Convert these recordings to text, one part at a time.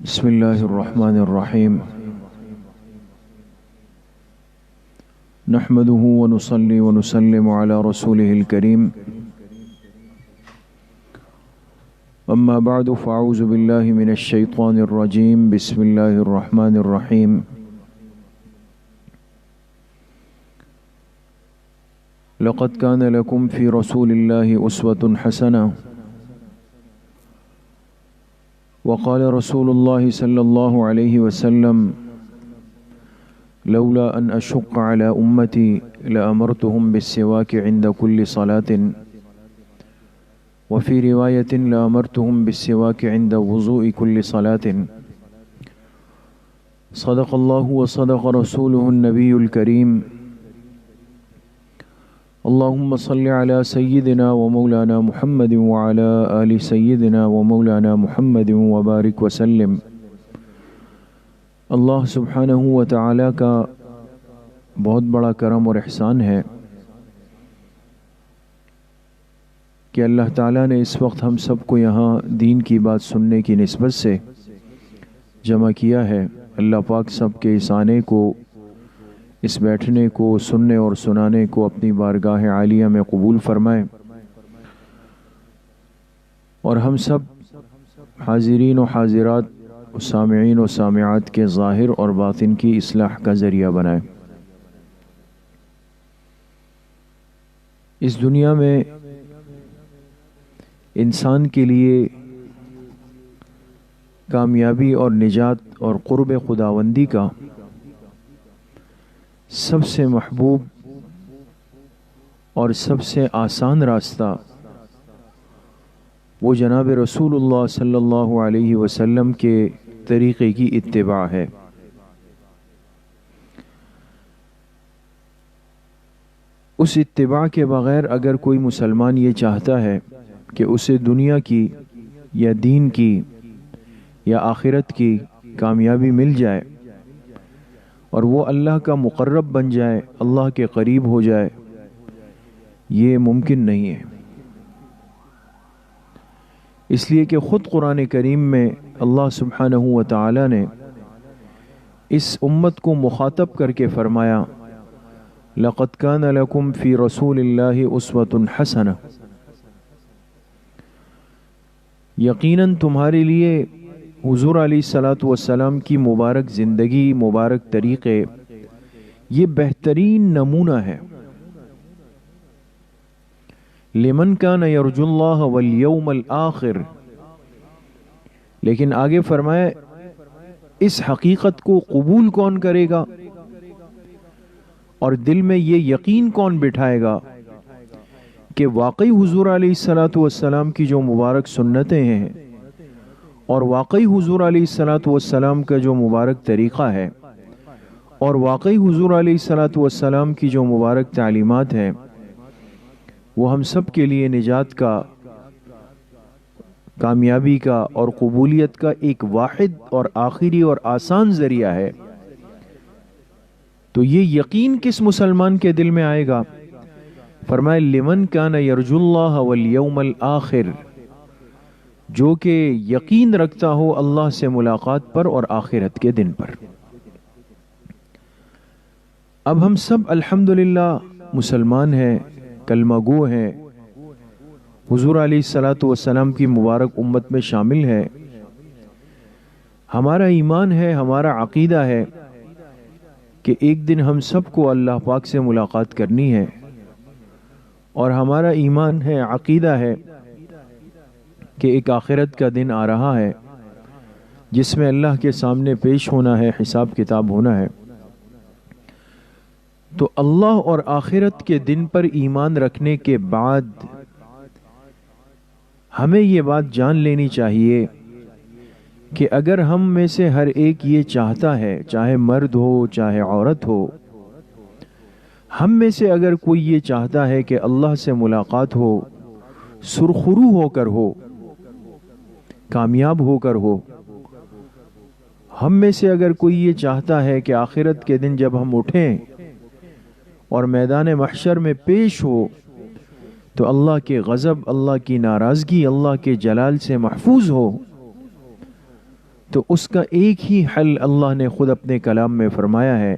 بسم الله الرحمن الرحيم. نحمده ونصلي ونسلم على رسوله الكريم. أما بعد فأعوذ بالله من الشيطان الرجيم. بسم الله الرحمن الرحيم. لقد كان لكم في رسول الله أسوة حسنة. وقال رسول الله صلى الله عليه وسلم: لولا أن أشق على أمتي لأمرتهم بالسواك عند كل صلاة، وفي رواية لأمرتهم بالسواك عند وضوء كل صلاة. صدق الله وصدق رسوله النبي الكريم. اللهم صل على سيدنا ومولانا محمد وعلى آل سيدنا ومولانا محمد وبارك وسلم. اللہ سبحانہ و تعالیٰ کا بہت بڑا کرم اور احسان ہے کہ اللہ تعالیٰ نے اس وقت ہم سب کو یہاں دین کی بات سننے کی نسبت سے جمع کیا ہے. اللہ پاک سب کے اس آنے کو، اس بیٹھنے کو، سننے اور سنانے کو اپنی بارگاہ عالیہ میں قبول فرمائے، اور ہم سب حاضرین و حاضرات، سامعین و سامعات کے ظاہر اور باطن کی اصلاح کا ذریعہ بنائے. اس دنیا میں انسان کے لیے کامیابی اور نجات اور قرب خداوندی کا سب سے محبوب اور سب سے آسان راستہ وہ جناب رسول اللہ صلی اللہ علیہ وسلم کے طریقے کی اتباع ہے. اس اتباع کے بغیر اگر کوئی مسلمان یہ چاہتا ہے کہ اسے دنیا کی یا دین کی یا آخرت کی کامیابی مل جائے اور وہ اللہ کا مقرب بن جائے، اللہ کے قریب ہو جائے، یہ ممکن نہیں ہے. اس لیے کہ خود قرآن کریم میں اللہ سبحانہ و تعالی نے اس امت کو مخاطب کر کے فرمایا: لَقَدْ كَانَ لَكُمْ فِي رَسُولِ اللَّهِ أُسْوَةٌ حَسَنَةٌ. یقیناً تمہارے لیے حضور علیہ الصلاۃ والسلام کی مبارک زندگی، مبارک طریقے، یہ بہترین نمونہ ہے. لمن کان یرجو اللہ والیوم الآخر. لیکن آگے فرمایا اس حقیقت کو قبول کون کرے گا اور دل میں یہ یقین کون بٹھائے گا کہ واقعی حضور علیہ الصلاۃ والسلام کی جو مبارک سنتیں ہیں اور واقعی حضور علیہ الصلاۃ والسلام کا جو مبارک طریقہ ہے اور واقعی حضور علیہ الصلاۃ والسلام کی جو مبارک تعلیمات ہیں وہ ہم سب کے لیے نجات کا، کامیابی کا اور قبولیت کا ایک واحد اور آخری اور آسان ذریعہ ہے. تو یہ یقین کس مسلمان کے دل میں آئے گا؟ فرمائے لمن کان یرجو اللہ والیوم الآخر، جو کہ یقین رکھتا ہو اللہ سے ملاقات پر اور آخرت کے دن پر. اب ہم سب الحمدللہ مسلمان ہیں، کلمہ گو ہیں، حضور علیہ الصلاۃ والسلام کی مبارک امت میں شامل ہے. ہمارا ایمان ہے، ہمارا عقیدہ ہے کہ ایک دن ہم سب کو اللہ پاک سے ملاقات کرنی ہے، اور ہمارا ایمان ہے، عقیدہ ہے کہ ایک آخرت کا دن آ رہا ہے جس میں اللہ کے سامنے پیش ہونا ہے، حساب کتاب ہونا ہے. تو اللہ اور آخرت کے دن پر ایمان رکھنے کے بعد ہمیں یہ بات جان لینی چاہیے کہ اگر ہم میں سے ہر ایک یہ چاہتا ہے، چاہے مرد ہو چاہے عورت ہو، ہم میں سے اگر کوئی یہ چاہتا ہے کہ اللہ سے ملاقات ہو، سرخرو ہو کر ہو، کامیاب ہو کر ہو، ہم میں سے اگر کوئی یہ چاہتا ہے کہ آخرت کے دن جب ہم اٹھیں اور میدان محشر میں پیش ہو تو اللہ کے غضب، اللہ کی ناراضگی، اللہ کے جلال سے محفوظ ہو، تو اس کا ایک ہی حل اللہ نے خود اپنے کلام میں فرمایا ہے،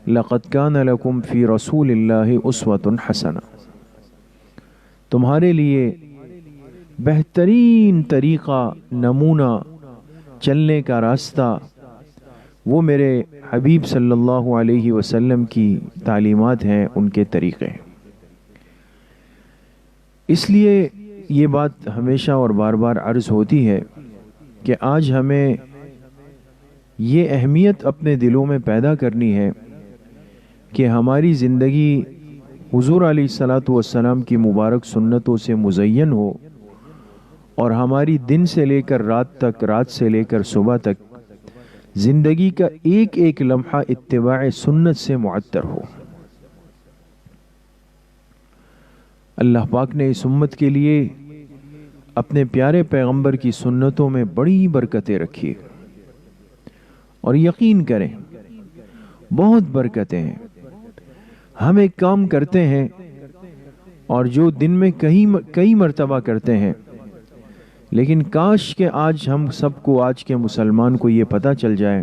لَقَدْ كَانَ لَكُمْ فِي رَسُولِ اللَّهِ أُسْوَةٌ حَسَنَةٌ، تمہارے لیے بہترین طریقہ، نمونہ، چلنے کا راستہ وہ میرے حبیب صلی اللہ علیہ وسلم کی تعلیمات ہیں، ان کے طریقے ہیں۔ اس لیے یہ بات ہمیشہ اور بار بار عرض ہوتی ہے کہ آج ہمیں یہ اہمیت اپنے دلوں میں پیدا کرنی ہے کہ ہماری زندگی حضور علیہ الصلاۃ والسلام کی مبارک سنتوں سے مزین ہو، اور ہماری دن سے لے کر رات تک، رات سے لے کر صبح تک زندگی کا ایک ایک لمحہ اتباع سنت سے معطر ہو۔ اللہ پاک نے اس امت کے لیے اپنے پیارے پیغمبر کی سنتوں میں بڑی برکتیں رکھی، اور یقین کریں بہت برکتیں ہیں۔ ہم ایک کام کرتے ہیں اور جو دن میں کئی مرتبہ کرتے ہیں، لیکن کاش کہ آج ہم سب کو، آج کے مسلمان کو یہ پتہ چل جائے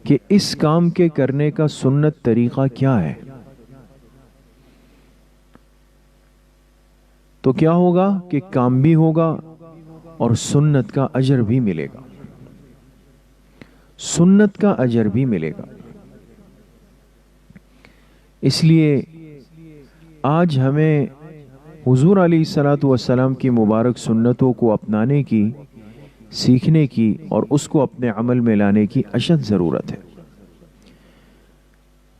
کہ اس کام کے کرنے کا سنت طریقہ کیا ہے، تو کیا ہوگا کہ کام بھی ہوگا اور سنت کا اجر بھی ملے گا، سنت کا اجر بھی ملے گا۔ اس لیے آج ہمیں حضور علیہ الصلاۃ والسلام کی مبارک سنتوں کو اپنانے کی، سیکھنے کی اور اس کو اپنے عمل میں لانے کی اشد ضرورت ہے۔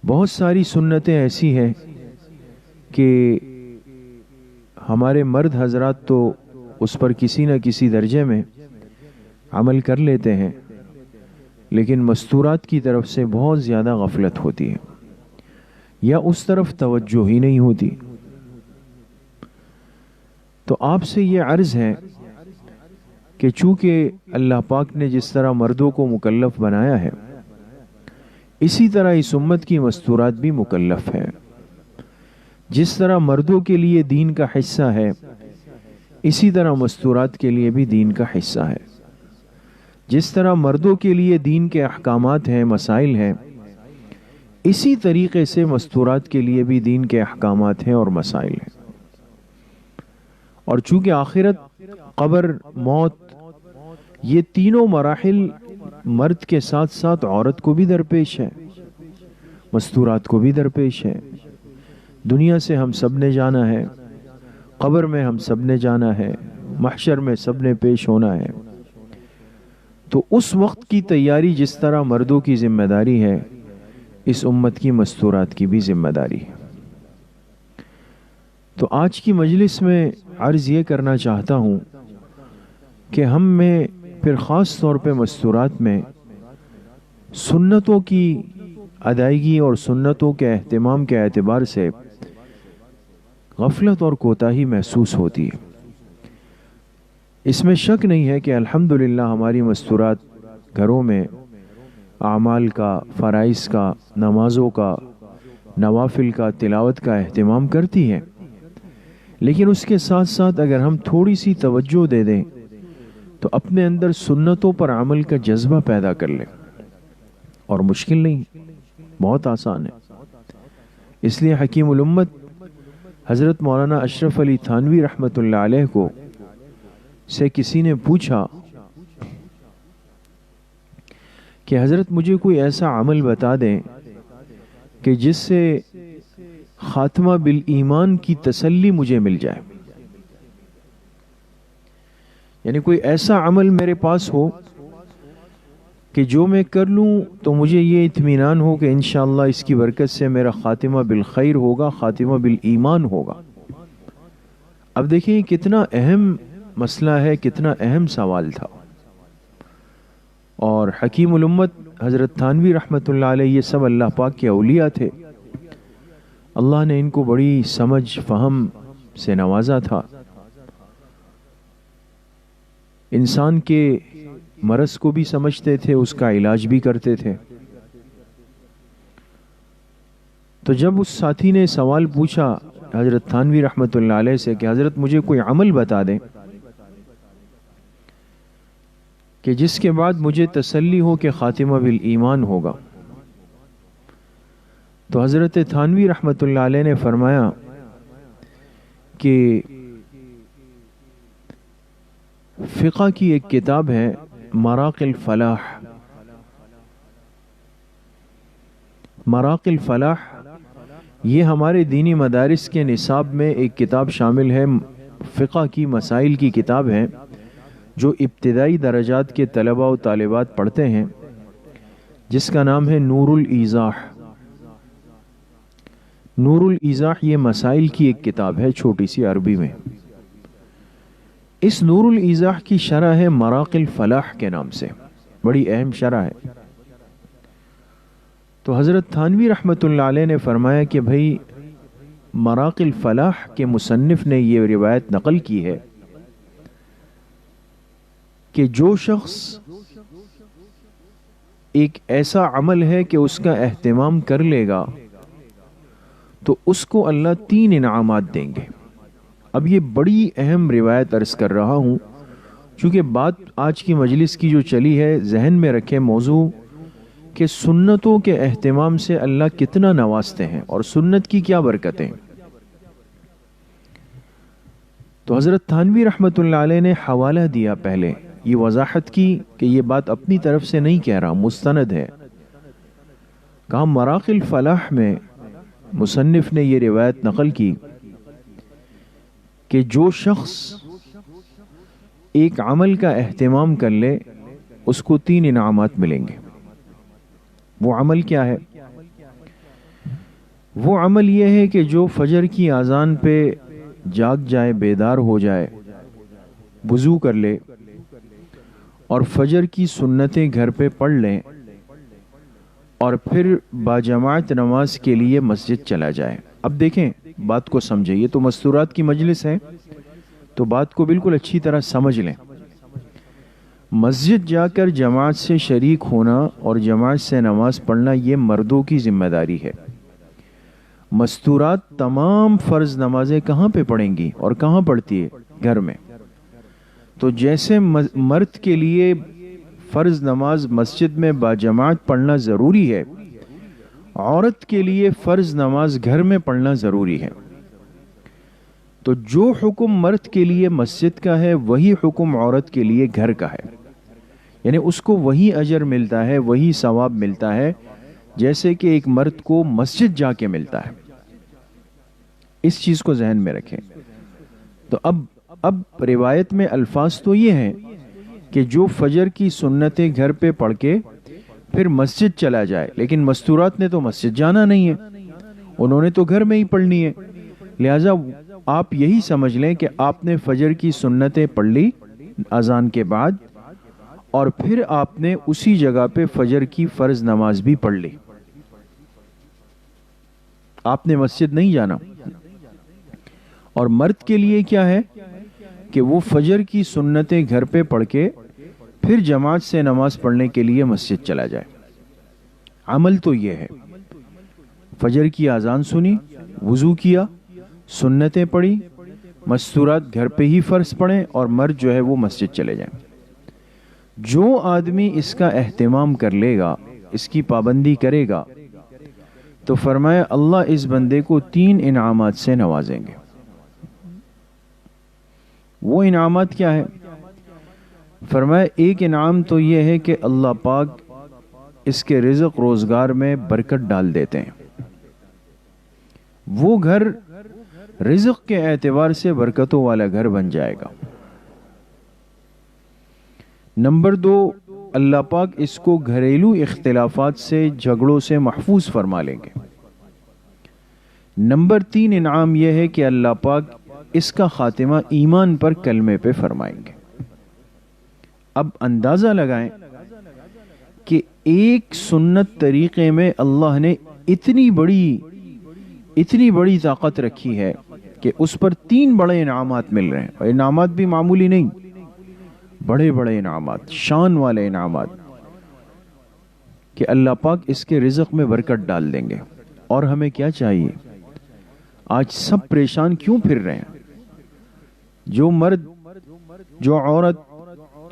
بہت ساری سنتیں ایسی ہیں کہ ہمارے مرد حضرات تو اس پر کسی نہ کسی درجے میں عمل کر لیتے ہیں، لیکن مستورات کی طرف سے بہت زیادہ غفلت ہوتی ہے، یا اس طرف توجہ ہی نہیں ہوتی۔ تو آپ سے یہ عرض ہے کہ چونکہ اللہ پاک نے جس طرح مردوں کو مکلف بنایا ہے، اسی طرح اس امت کی مستورات بھی مکلف ہے۔ جس طرح مردوں کے لیے دین کا حصہ ہے، اسی طرح مستورات کے لیے بھی دین کا حصہ ہے۔ جس طرح مردوں کے لیے دین کے احکامات ہیں، مسائل ہیں، اسی طریقے سے مستورات کے لیے بھی دین کے احکامات ہیں اور مسائل ہیں۔ اور چونکہ آخرت، قبر، موت، یہ تینوں مراحل مرد کے ساتھ ساتھ عورت کو بھی درپیش ہے، مستورات کو بھی درپیش ہے۔ دنیا سے ہم سب نے جانا ہے، قبر میں ہم سب نے جانا ہے، محشر میں سب نے پیش ہونا ہے۔ تو اس وقت کی تیاری جس طرح مردوں کی ذمہ داری ہے، اس امت کی مستورات کی بھی ذمہ داری ہے۔ تو آج کی مجلس میں عرض یہ کرنا چاہتا ہوں کہ ہم میں پھر خاص طور پہ مستورات میں سنتوں کی ادائیگی اور سنتوں کے اہتمام کے اعتبار سے غفلت اور کوتاہی محسوس ہوتی ہے۔ اس میں شک نہیں ہے کہ الحمدللہ ہماری مستورات گھروں میں اعمال کا، فرائض کا، نمازوں کا، نوافل کا، تلاوت کا اہتمام کرتی ہیں، لیکن اس کے ساتھ ساتھ اگر ہم تھوڑی سی توجہ دے دیں تو اپنے اندر سنتوں پر عمل کا جذبہ پیدا کر لیں، اور مشکل نہیں، بہت آسان ہے۔ اس لیے حکیم الامت حضرت مولانا اشرف علی تھانوی رحمۃ اللہ علیہ کو سے کسی نے پوچھا کہ حضرت مجھے کوئی ایسا عمل بتا دیں کہ جس سے خاتمہ بالایمان کی تسلی مجھے مل جائے، یعنی کوئی ایسا عمل میرے پاس ہو کہ جو میں کر لوں تو مجھے یہ اطمینان ہو کہ انشاءاللہ اس کی برکت سے میرا خاتمہ بالخیر ہوگا، خاتمہ بالایمان ہوگا۔ اب دیکھیں کتنا اہم مسئلہ ہے، کتنا اہم سوال تھا، اور حکیم الامت حضرت تھانوی رحمۃ اللہ علیہ یہ سب اللہ پاک کے اولیاء تھے، اللہ نے ان کو بڑی سمجھ فہم سے نوازا تھا۔ انسان کے مرض کو بھی سمجھتے تھے، اس کا علاج بھی کرتے تھے۔ تو جب اس ساتھی نے سوال پوچھا حضرت تھانوی رحمۃ اللہ علیہ سے کہ حضرت مجھے کوئی عمل بتا دیں کہ جس کے بعد مجھے تسلی ہو کہ خاتمہ بالایمان ہوگا. تو حضرت تھانوی رحمۃ اللہ علیہ نے فرمایا کہ فقہ کی ایک کتاب ہے مراق الفلاح. مراق الفلاح یہ ہمارے دینی مدارس کے نصاب میں ایک کتاب شامل ہے، فقہ کی مسائل کی کتاب ہے جو ابتدائی درجات کے طلباء و طالبات پڑھتے ہیں، جس کا نام ہے نور الایضاح. نور الایضاح یہ مسائل کی ایک کتاب ہے چھوٹی سی عربی میں. اس نور الایضاح کی شرح ہے مراق الفلاح کے نام سے، بڑی اہم شرح ہے. تو حضرت تھانوی رحمۃ اللہ علیہ نے فرمایا کہ بھئی مراق الفلاح کے مصنف نے یہ روایت نقل کی ہے کہ جو شخص ایک ایسا عمل ہے کہ اس کا اہتمام کر لے گا تو اس کو اللہ 3 انعامات دیں گے. اب یہ بڑی اہم روایت عرض کر رہا ہوں چونکہ بات آج کی مجلس کی جو چلی ہے، ذہن میں رکھیں موضوع کہ سنتوں کے اہتمام سے اللہ کتنا نوازتے ہیں اور سنت کی کیا برکتیں. تو حضرت تھانوی رحمۃ اللہ علیہ نے حوالہ دیا، پہلے یہ وضاحت کی کہ یہ بات اپنی طرف سے نہیں کہہ رہا، مستند ہے. کہا مراق الفلاح میں مصنف نے یہ روایت نقل کی کہ جو شخص ایک عمل کا اہتمام کر لے اس کو 3 انعامات ملیں گے. وہ عمل کیا ہے؟ وہ عمل یہ ہے کہ جو فجر کی اذان پہ جاگ جائے، بیدار ہو جائے، وضو کر لے اور فجر کی سنتیں گھر پہ پڑھ لیں اور پھر باجماعت نماز کے لیے مسجد چلا جائے. اب دیکھیں بات کو سمجھیں، یہ تو مستورات کی مجلس ہے تو بات کو بالکل اچھی طرح سمجھ لیں. مسجد جا کر جماعت سے شریک ہونا اور جماعت سے نماز پڑھنا یہ مردوں کی ذمہ داری ہے. مستورات تمام فرض نمازیں کہاں پہ پڑھیں گی اور کہاں پڑھتی ہے؟ گھر میں. تو جیسے مرد کے لیے فرض نماز مسجد میں باجماعت پڑھنا ضروری ہے، عورت کے لیے فرض نماز گھر میں پڑھنا ضروری ہے. تو جو حکم مرد کے لیے مسجد کا ہے وہی حکم عورت کے لیے گھر کا ہے. یعنی اس کو وہی اجر ملتا ہے، وہی ثواب ملتا ہے جیسے کہ ایک مرد کو مسجد جا کے ملتا ہے. اس چیز کو ذہن میں رکھیں. تو اب روایت میں الفاظ تو یہ ہیں کہ جو فجر کی سنتیں گھر پہ پڑھ کے پھر مسجد چلا جائے، لیکن مستورات نے تو مسجد جانا نہیں ہے، انہوں نے تو گھر میں ہی پڑھنی ہے. لہٰذا آپ یہی سمجھ لیں کہ آپ نے فجر کی سنتیں پڑھ لی اذان کے بعد اور پھر آپ نے اسی جگہ پہ فجر کی فرض نماز بھی پڑھ لی. آپ نے مسجد نہیں جانا. اور مرد کے لیے کیا ہے کہ وہ فجر کی سنتیں گھر پہ پڑھ کے پھر جماعت سے نماز پڑھنے کے لیے مسجد چلا جائے. عمل تو یہ ہے، فجر کی اذان سنی، وضو کیا، سنتیں پڑھی، مستورات گھر پہ ہی فرض پڑھیں اور مرد جو ہے وہ مسجد چلے جائیں. جو آدمی اس کا اہتمام کر لے گا، اس کی پابندی کرے گا، تو فرمایا اللہ اس بندے کو 3 انعامات سے نوازیں گے. وہ انعامات کیا ہے؟ فرمایا ایک انعام تو یہ ہے کہ اللہ پاک اس کے رزق روزگار میں برکت ڈال دیتے ہیں. وہ گھر رزق کے اعتبار سے برکتوں والا گھر بن جائے گا. نمبر 2، اللہ پاک اس کو گھریلو اختلافات سے، جھگڑوں سے محفوظ فرما لیں گے. نمبر 3 انعام یہ ہے کہ اللہ پاک اس کا خاتمہ ایمان پر کلمے پہ فرمائیں گے. اب اندازہ لگائیں کہ ایک سنت طریقے میں اللہ نے اتنی بڑی طاقت رکھی ہے کہ اس پر 3 بڑے انعامات مل رہے ہیں. اور انعامات بھی معمولی نہیں، بڑے بڑے انعامات، شان والے انعامات کہ اللہ پاک اس کے رزق میں برکت ڈال دیں گے. اور ہمیں کیا چاہیے؟ آج سب پریشان کیوں پھر رہے ہیں؟ جو مرد، جو عورت،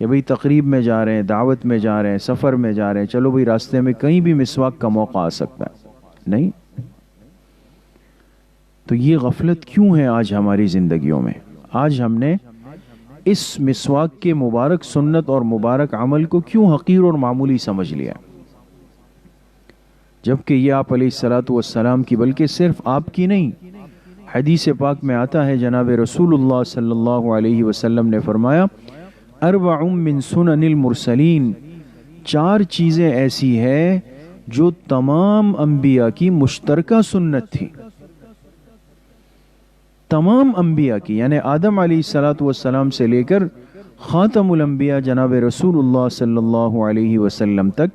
کہ بھئی تقریب میں جا رہے ہیں، دعوت میں جا رہے ہیں، سفر میں جا رہے ہیں، چلو بھئی راستے میں کہیں بھی مسواک کا موقع آ سکتا ہے، نہیں۔ تو یہ غفلت کیوں ہے آج ہماری زندگیوں میں؟ آج ہم نے اس مسواک کے مبارک سنت اور مبارک عمل کو کیوں حقیر اور معمولی سمجھ لیا، جبکہ یہ آپ علیہ الصلاۃ والسلام کی، بلکہ صرف آپ کی نہیں، حدیث پاک میں آتا ہے جناب رسول اللہ صلی اللہ علیہ وسلم نے فرمایا اربع من سنن المرسلین، 4 چیزیں ایسی ہیں جو تمام انبیاء کی مشترکہ سنت تھی، تمام انبیاء کی، یعنی آدم علیہ الصلاۃ والسلام سے لے کر خاتم الانبیاء جناب رسول اللہ صلی اللہ علیہ وسلم تک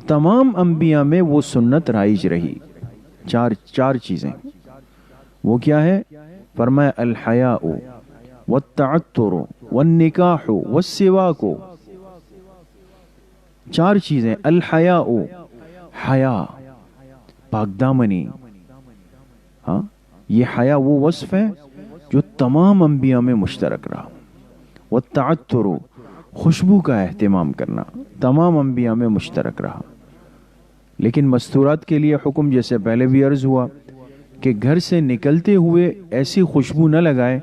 تمام انبیاء میں وہ سنت رائج رہی۔ 4 چیزیں، وہ کیا ہے؟ فرمایا الحیاء والتعطر والنکاح والسواک، 4 چیزیں۔ الحیاء، حیا، پاک دامنی، ہاں، یہ حیا وہ وصف ہے جو تمام انبیاء میں مشترک رہا۔ والتعطر، خوشبو کا اہتمام کرنا، تمام انبیاء میں مشترک رہا۔ لیکن مستورات کے لیے حکم، جیسے پہلے بھی عرض ہوا، کہ گھر سے نکلتے ہوئے ایسی خوشبو نہ لگائے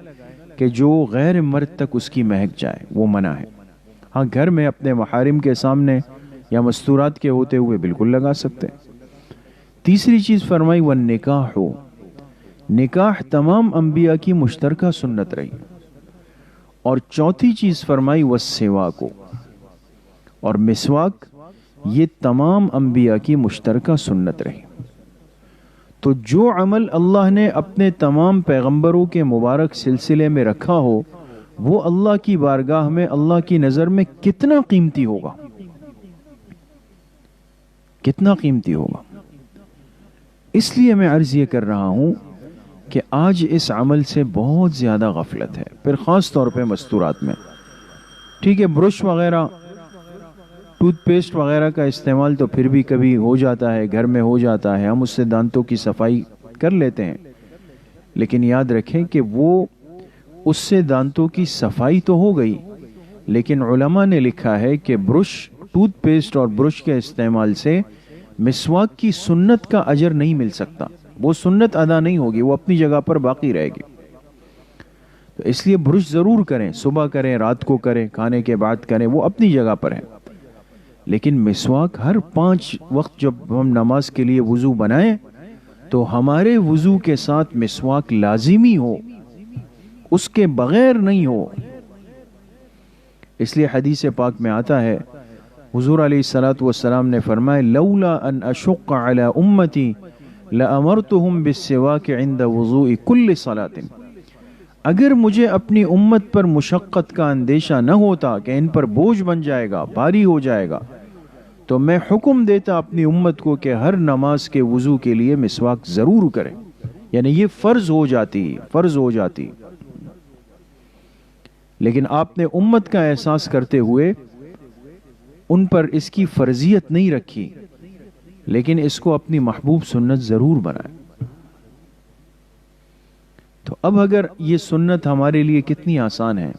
کہ جو غیر مرد تک اس کی مہک جائے، وہ منع ہے۔ ہاں، گھر میں اپنے محارم کے سامنے یا مستورات کے ہوتے ہوئے بالکل لگا سکتے۔ تیسری چیز فرمائی والنکاح، نکاح تمام انبیاء کی مشترکہ سنت رہی۔ اور چوتھی چیز فرمائی والسواک، اور مسواک، یہ تمام انبیاء کی مشترکہ سنت رہی۔ تو جو عمل اللہ نے اپنے تمام پیغمبروں کے مبارک سلسلے میں رکھا ہو، وہ اللہ کی بارگاہ میں، اللہ کی نظر میں کتنا قیمتی ہوگا، کتنا قیمتی ہوگا۔ اس لیے میں عرض یہ کر رہا ہوں کہ آج اس عمل سے بہت زیادہ غفلت ہے، پھر خاص طور پہ مستورات میں۔ ٹھیک ہے، برش وغیرہ، ٹوتھ پیسٹ وغیرہ کا استعمال تو پھر بھی کبھی ہو جاتا ہے، گھر میں ہو جاتا ہے، ہم اس سے دانتوں کی صفائی کر لیتے ہیں، لیکن یاد رکھیں کہ وہ اس سے دانتوں کی صفائی تو ہو گئی، لیکن علماء نے لکھا ہے کہ برش، ٹوتھ پیسٹ اور برش کے استعمال سے مسواک کی سنت کا اجر نہیں مل سکتا، وہ سنت ادا نہیں ہوگی، وہ اپنی جگہ پر باقی رہے گی۔ تو اس لیے برش ضرور کریں، صبح کریں، رات کو کریں، کھانے کے بعد کریں، وہ اپنی جگہ پر ہے، لیکن مسواک ہر 5 وقت جب ہم نماز کے لیے وضو بنائیں تو ہمارے وضو کے ساتھ مسواک لازمی ہو، اس کے بغیر نہیں ہو۔ اس لیے حدیث پاک میں آتا ہے، حضور علیہ الصلاۃ والسلام نے فرمایا لولا ان اشق علی امتی لامرتهم بالسواک عند وضوء کل صلاۃ، اگر مجھے اپنی امت پر مشقت کا اندیشہ نہ ہوتا کہ ان پر بوجھ بن جائے گا، بھاری ہو جائے گا، تو میں حکم دیتا اپنی امت کو کہ ہر نماز کے وضو کے لیے مسواک ضرور کرے، یعنی یہ فرض ہو جاتی۔ لیکن آپ نے امت کا احساس کرتے ہوئے ان پر اس کی فرضیت نہیں رکھی، لیکن اس کو اپنی محبوب سنت ضرور بنائے۔ تو اب اگر یہ سنت ہمارے لیے کتنی آسان ہے،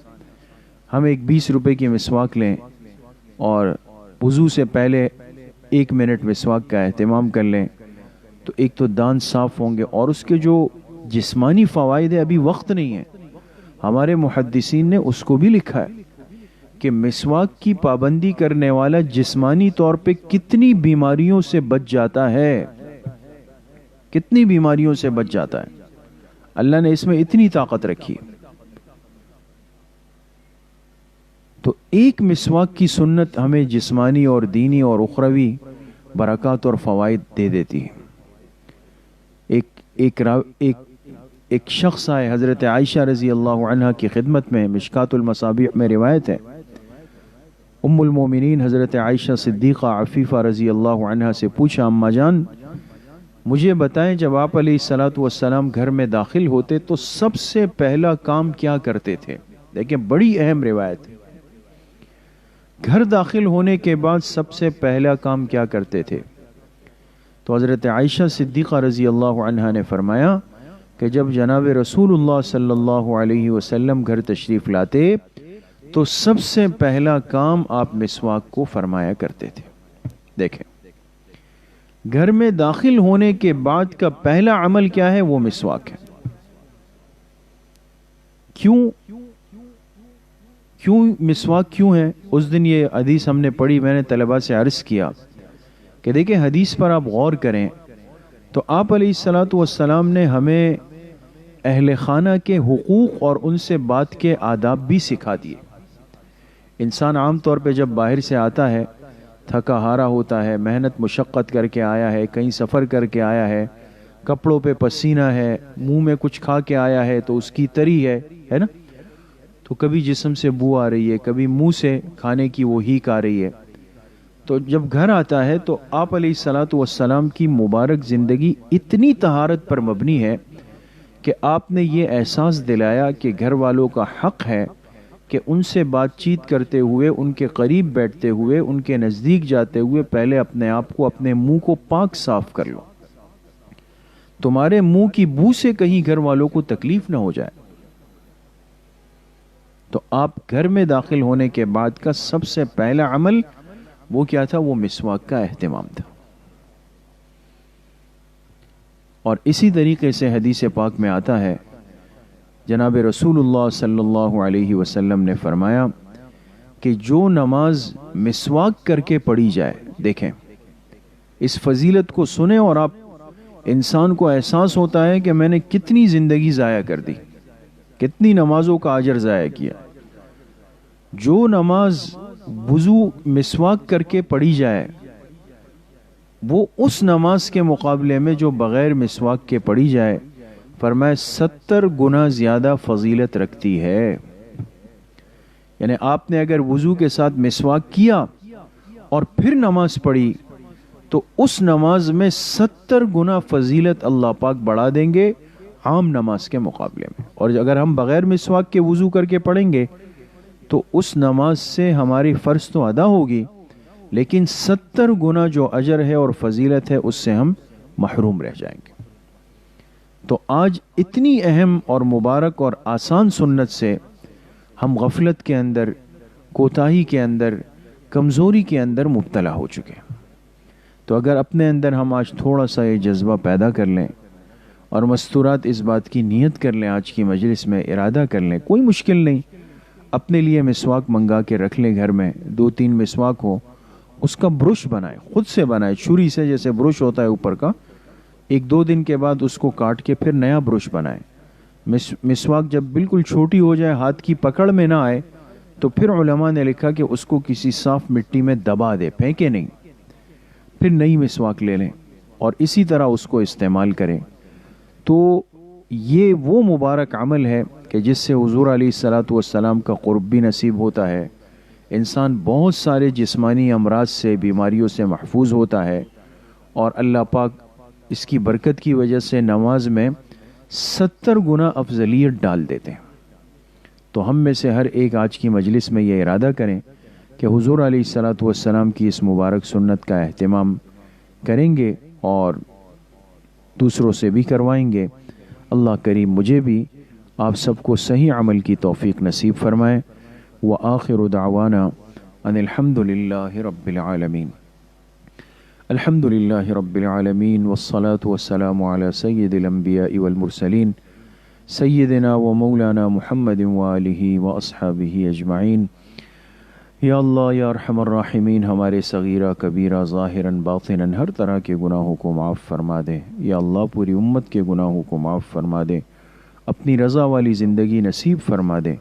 ہم ایک 20 روپے کی مسواک لیں اور وضو سے پہلے 1 منٹ مسواک کا اہتمام کر لیں، تو ایک تو دانت صاف ہوں گے، اور اس کے جو جسمانی فوائد ہے، ابھی وقت نہیں ہے، ہمارے محدثین نے اس کو بھی لکھا ہے کہ مسواک کی پابندی کرنے والا جسمانی طور پہ کتنی بیماریوں سے بچ جاتا ہے، کتنی بیماریوں سے بچ جاتا ہے، اللہ نے اس میں اتنی طاقت رکھی۔ تو ایک مسواک کی سنت ہمیں جسمانی اور دینی اور اخروی برکات اور فوائد دے دیتی ہے۔ ایک شخص آئے حضرت عائشہ رضی اللہ عنہ کی خدمت میں، مشکات المصابیح میں روایت ہے، ام المومنین حضرت عائشہ صدیقہ عفیفہ رضی اللہ عنہ سے پوچھا، اماں جان مجھے بتائیں جب آپ علیہ الصلاۃ والسلام گھر میں داخل ہوتے تو سب سے پہلا کام کیا کرتے تھے؟ دیکھیں بڑی اہم روایت ہے، گھر داخل ہونے کے بعد سب سے پہلا کام کیا کرتے تھے؟ تو حضرت عائشہ صدیقہ رضی اللہ عنہ نے فرمایا کہ جب جناب رسول اللہ صلی اللہ علیہ وسلم گھر تشریف لاتے تو سب سے پہلا کام آپ مسواک کو فرمایا کرتے تھے. دیکھیں گھر میں داخل ہونے کے بعد کا پہلا عمل کیا ہے؟ وہ مسواک ہے. کیوں مسواک کیوں ہے؟ اس دن یہ حدیث ہم نے پڑھی، میں نے طلباء سے عرض کیا کہ دیکھیں حدیث پر آپ غور کریں تو آپ علیہ الصلوۃ والسلام نے ہمیں اہل خانہ کے حقوق اور ان سے بات کے آداب بھی سکھا دیے. انسان عام طور پہ جب باہر سے آتا ہے تھکا ہارا ہوتا ہے، محنت مشقت کر کے آیا ہے، کہیں سفر کر کے آیا ہے، کپڑوں پہ پسینہ ہے، منہ میں کچھ کھا کے آیا ہے تو اس کی تری ہے نا، تو کبھی جسم سے بو آ رہی ہے، کبھی منہ سے کھانے کی وہ ہیک آ رہی ہے. تو جب گھر آتا ہے تو آپ علیہ الصلوۃ والسلام کی مبارک زندگی اتنی طہارت پر مبنی ہے کہ آپ نے یہ احساس دلایا کہ گھر والوں کا حق ہے کہ ان سے بات چیت کرتے ہوئے، ان کے قریب بیٹھتے ہوئے، ان کے نزدیک جاتے ہوئے پہلے اپنے آپ کو، اپنے منہ کو پاک صاف کر لو. تمہارے منہ کی بو سے کہیں گھر والوں کو تکلیف نہ ہو جائے. تو آپ گھر میں داخل ہونے کے بعد کا سب سے پہلا عمل وہ کیا تھا؟ وہ مسواک کا اہتمام تھا. اور اسی طریقے سے حدیث پاک میں آتا ہے، جناب رسول اللہ صلی اللہ علیہ وسلم نے فرمایا کہ جو نماز مسواک کر کے پڑھی جائے، دیکھیں اس فضیلت کو سنیں اور آپ انسان کو احساس ہوتا ہے کہ میں نے کتنی زندگی ضائع کر دی، کتنی نمازوں کا اجر ضائع کیا. جو نماز وضو مسواک کر کے پڑھی جائے وہ اس نماز کے مقابلے میں جو بغیر مسواک کے پڑھی جائے فرمائے 70 گنا زیادہ فضیلت رکھتی ہے. یعنی آپ نے اگر وضو کے ساتھ مسواک کیا اور پھر نماز پڑھی تو اس نماز میں 70 گنا فضیلت اللہ پاک بڑھا دیں گے عام نماز کے مقابلے میں. اور اگر ہم بغیر مسواک کے وضو کر کے پڑھیں گے تو اس نماز سے ہماری فرض تو ادا ہوگی لیکن 70 گنا جو اجر ہے اور فضیلت ہے اس سے ہم محروم رہ جائیں گے. تو آج اتنی اہم اور مبارک اور آسان سنت سے ہم غفلت کے اندر، کوتاہی کے اندر، کمزوری کے اندر مبتلا ہو چکے ہیں. تو اگر اپنے اندر ہم آج تھوڑا سا یہ جذبہ پیدا کر لیں اور مستورات اس بات کی نیت کر لیں، آج کی مجلس میں ارادہ کر لیں، کوئی مشکل نہیں، اپنے لیے مسواک منگا کے رکھ لیں گھر میں، 2-3 مسواک ہو، اس کا برش بنائے، خود سے بنائے، چھری سے جیسے برش ہوتا ہے اوپر کا، 1-2 دن کے بعد اس کو کاٹ کے پھر نیا برش بنائے. مسواک جب بالکل چھوٹی ہو جائے، ہاتھ کی پکڑ میں نہ آئے، تو پھر علماء نے لکھا کہ اس کو کسی صاف مٹی میں دبا دے، پھینکے نہیں، پھر نئی مسواک لے لیں اور اسی طرح اس کو استعمال کریں. تو یہ وہ مبارک عمل ہے کہ جس سے حضور علیہ الصلوۃ والسلام کا قرب بھی نصیب ہوتا ہے، انسان بہت سارے جسمانی امراض سے، بیماریوں سے محفوظ ہوتا ہے، اور اللہ پاک اس کی برکت کی وجہ سے نماز میں 70 گنا افضلیت ڈال دیتے ہیں. تو ہم میں سے ہر ایک آج کی مجلس میں یہ ارادہ کریں کہ حضور علیہ الصلوۃ والسلام کی اس مبارک سنت کا اہتمام کریں گے اور دوسروں سے بھی کروائیں گے. اللہ کریم مجھے بھی آپ سب کو صحیح عمل کی توفیق نصیب فرمائے. وآخر دعوانا ان الحمد للہ رب العالمین. الحمد للہ رب العالمین والصلاة والسلام علی سید الانبیاء والمرسلین سیدنا و مولانا محمد وآلہ واصحابہ اجمعین. یا اللہ یا ارحم الراحمین، ہمارے صغیرہ کبیرہ ظاہراً باطناً ہر طرح کے گناہوں کو معاف فرما دے. یا اللہ پوری امت کے گناہوں کو معاف فرما دے، اپنی رضا والی زندگی نصیب فرما دے.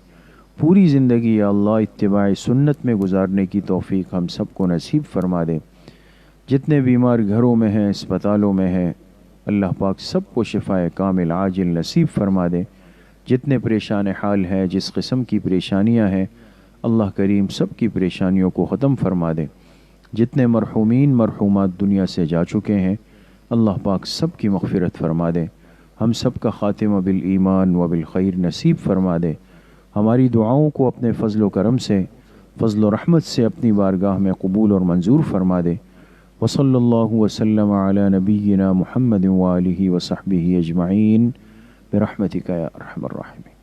پوری زندگی یا اللہ اتباع سنت میں گزارنے کی توفیق ہم سب کو نصیب فرما دے. جتنے بیمار گھروں میں ہیں، اسپتالوں میں ہیں، اللہ پاک سب کو شفائے کامل عاجل نصیب فرما دے. جتنے پریشان حال ہیں، جس قسم کی پریشانیاں ہیں، اللہ کریم سب کی پریشانیوں کو ختم فرما دے. جتنے مرحومین مرحومات دنیا سے جا چکے ہیں، اللہ پاک سب کی مغفرت فرما دے. ہم سب کا خاتمہ بالایمان و بالخیر نصیب فرما دے. ہماری دعاؤں کو اپنے فضل و کرم سے، فضل و رحمت سے اپنی بارگاہ میں قبول اور منظور فرما دے. وصلی اللہ وسلم علی نبینا محمد وآلہ وصحبہ اجمعین برحمتک یا ارحم الراحمین.